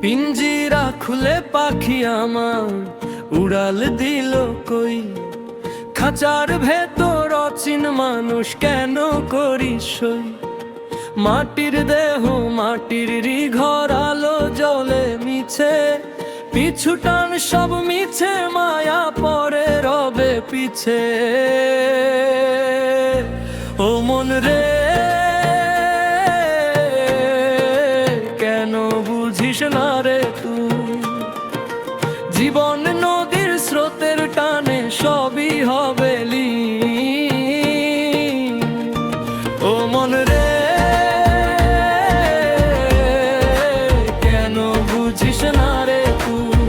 পিঞ্জিরা খুলে পাখি আমার উড়াল দিল কই, খাঁচার ভেতর অচিন মানুষ কেন করিস সই। মাটির দেহ মাটির ঘর, আলো জলে মিছে, পিছু টান সব মিছে, মায়া পরে রবে পিছে। ও মন রে, কেন বুঝিস না রে তুই, জীবন নদীর স্রোতের টানে সবই হবে লীন। ও মন রে, কেন বুঝিস না রে তুই,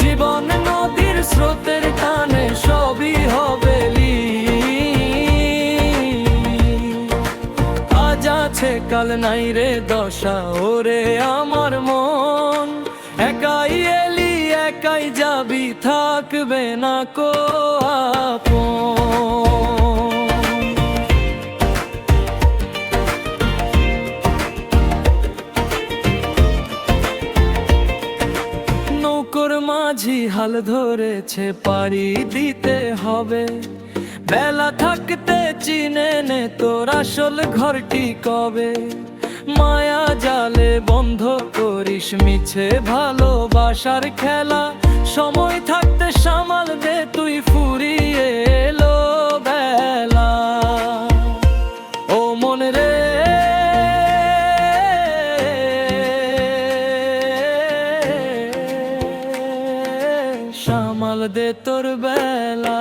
জীবন নদীর স্রোতের টানে সবই হবে লীন। আজ আছে কাল নাই রে দশা, ওরে আমার মন, একাই এলি একাই যাবি, থাকবে না কো আপন। নৌকোর মাঝি হাল ধরেছে, পাড়ি দিতে হবে, বেলা থাকতে চিনে নে তোর আসল ঘরটি কবে। মায়া জালে বন্ধ করিস মিছে ভালোবাসার খেলা, সময় থাকতে সামাল দে তুই, ফুরিয়ে এলো বেলা। ও মন রে, সামাল দে তোর বেলা।